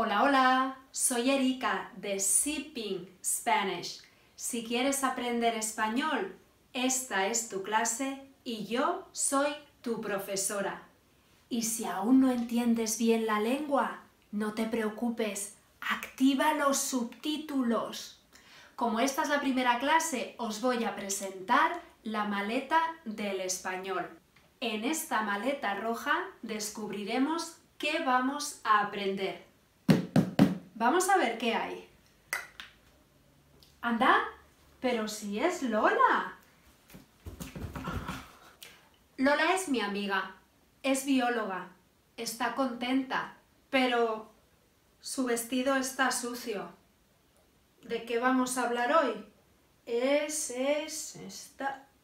Hola, hola, soy Erika de Sipping Spanish. Si quieres aprender español, esta es tu clase y yo soy tu profesora. Y si aún no entiendes bien la lengua, no te preocupes, activa los subtítulos. Como esta es la primera clase, os voy a presentar la maleta del español. En esta maleta roja descubriremos qué vamos a aprender. Vamos a ver qué hay. ¡Anda! ¡Pero si es Lola! Lola es mi amiga, es bióloga, está contenta, pero su vestido está sucio. ¿De qué vamos a hablar hoy?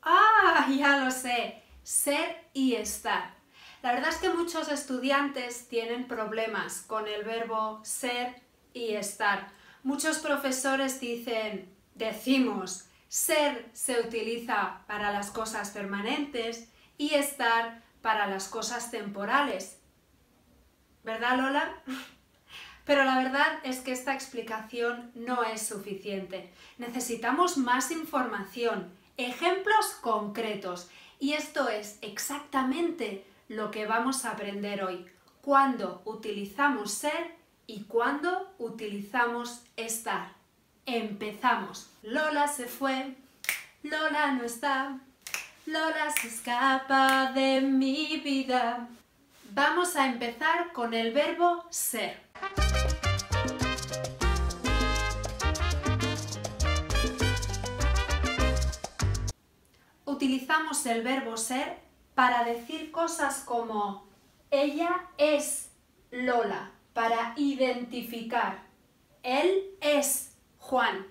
¡Ah! Ya lo sé, ser y estar. La verdad es que muchos estudiantes tienen problemas con el verbo ser y estar. Muchos profesores decimos, ser se utiliza para las cosas permanentes y estar para las cosas temporales. ¿Verdad, Lola? Pero la verdad es que esta explicación no es suficiente. Necesitamos más información, ejemplos concretos. Y esto es exactamente lo que vamos a aprender hoy. Cuándo utilizamos ser y cuándo utilizamos estar. Empezamos. Lola se fue, Lola no está, Lola se escapa de mi vida. Vamos a empezar con el verbo ser. Utilizamos el verbo ser para decir cosas como ella es Lola, para identificar. Él es Juan.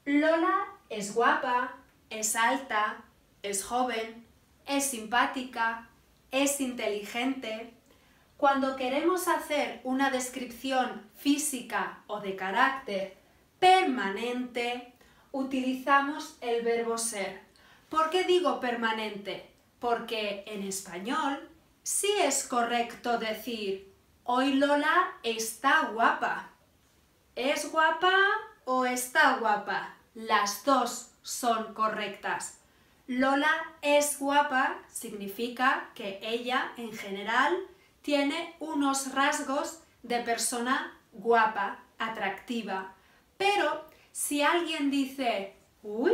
Lola es guapa, es alta, es joven, es simpática, es inteligente. Cuando queremos hacer una descripción física o de carácter permanente, utilizamos el verbo ser. ¿Por qué digo permanente? Porque en español sí es correcto decir hoy Lola está guapa. ¿Es guapa o está guapa? Las dos son correctas. Lola es guapa significa que ella en general tiene unos rasgos de persona guapa, atractiva. Pero si alguien dice, uy,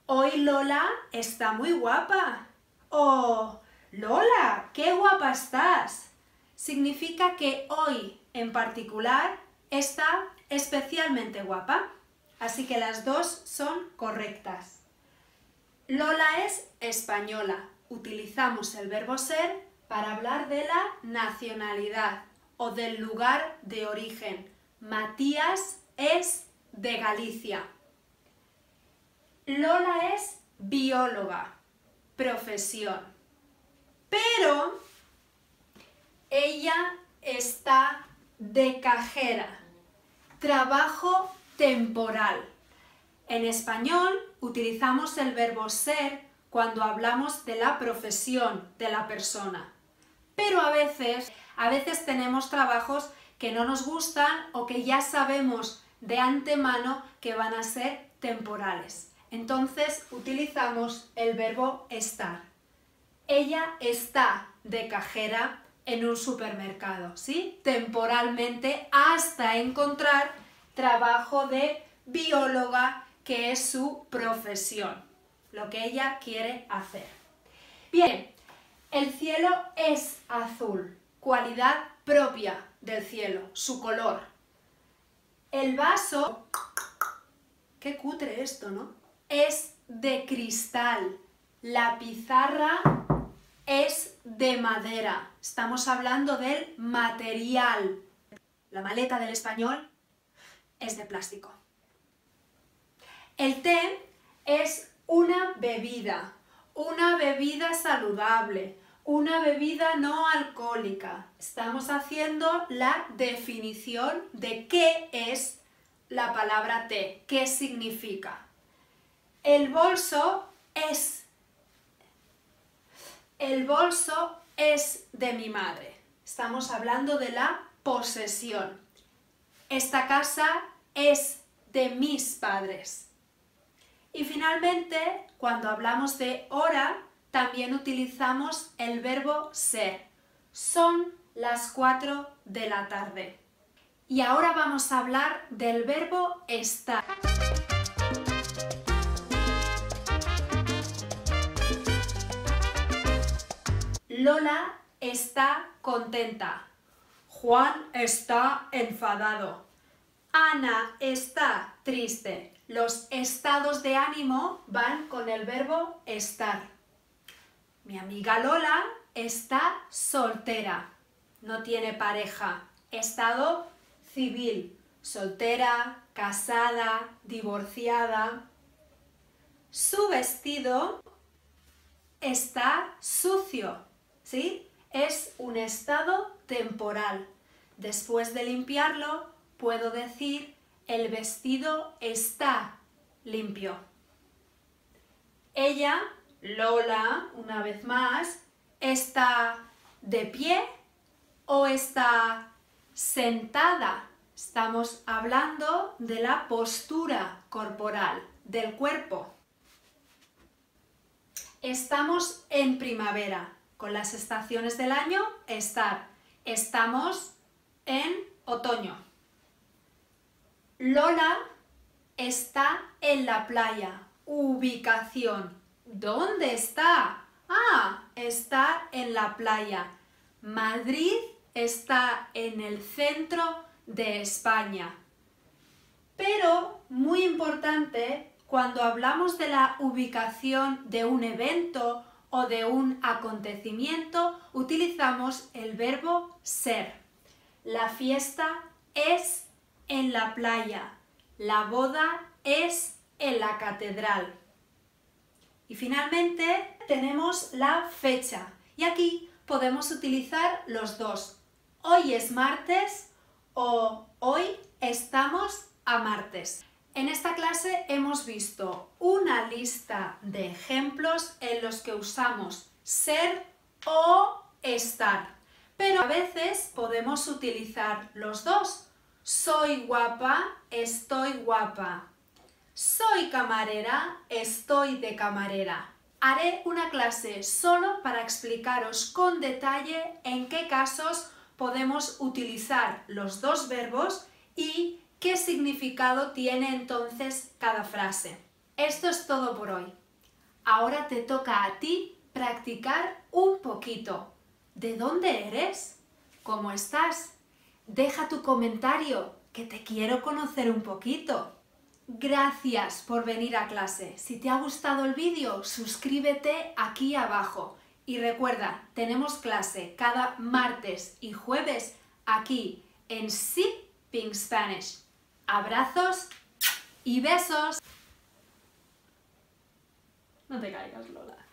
hoy Lola está muy guapa, o Lola, qué guapa estás, significa que hoy en particular está especialmente guapa. Así que las dos son correctas. Lola es española. Utilizamos el verbo ser para hablar de la nacionalidad o del lugar de origen. Matías es de Galicia. Lola es bióloga, profesión. Pero ella está de cajera, trabajo temporal. En español utilizamos el verbo ser cuando hablamos de la profesión de la persona. Pero a veces tenemos trabajos que no nos gustan o que ya sabemos de antemano que van a ser temporales. Entonces utilizamos el verbo estar. Ella está de cajera en un supermercado, ¿sí? Temporalmente hasta encontrar trabajo de bióloga, que es su profesión, lo que ella quiere hacer. Bien, el cielo es azul, cualidad propia del cielo, su color. El vaso, qué cutre esto, ¿no? Es de cristal. La pizarra es de madera. Estamos hablando del material. La maleta del español es de plástico. El té es una bebida saludable, una bebida no alcohólica. Estamos haciendo la definición de qué es la palabra té, qué significa. El bolso es de mi madre. Estamos hablando de la posesión. Esta casa es de mis padres. Y finalmente, cuando hablamos de hora, también utilizamos el verbo ser. Son las 4 de la tarde. Y ahora vamos a hablar del verbo estar. Lola está contenta. Juan está enfadado. Ana está triste. Los estados de ánimo van con el verbo estar. Mi amiga Lola está soltera. No tiene pareja. Estado civil. Soltera, casada, divorciada. Su vestido está sucio. ¿Sí? Es un estado temporal. Después de limpiarlo, puedo decir el vestido está limpio. Ella, Lola, una vez más, está de pie o está sentada. Estamos hablando de la postura corporal, del cuerpo. Estamos en primavera. Con las estaciones del año, estar. Estamos en otoño. Lola está en la playa. Ubicación. ¿Dónde está? Ah, está en la playa. Madrid está en el centro de España. Pero, muy importante, cuando hablamos de la ubicación de un evento o de un acontecimiento, utilizamos el verbo ser. La fiesta es en la playa. La boda es en la catedral. Y finalmente tenemos la fecha. Y aquí podemos utilizar los dos. Hoy es martes o hoy estamos a martes. En esta clase hemos visto una lista de ejemplos en los que usamos ser o estar, pero a veces podemos utilizar los dos. Soy guapa, estoy guapa. Soy camarera, estoy de camarera. Haré una clase solo para explicaros con detalle en qué casos podemos utilizar los dos verbos y ¿qué significado tiene entonces cada frase? Esto es todo por hoy. Ahora te toca a ti practicar un poquito. ¿De dónde eres? ¿Cómo estás? Deja tu comentario, que te quiero conocer un poquito. Gracias por venir a clase. Si te ha gustado el vídeo, suscríbete aquí abajo. Y recuerda, tenemos clase cada martes y jueves aquí en Sipping Spanish. Abrazos y besos. No te caigas, Lola.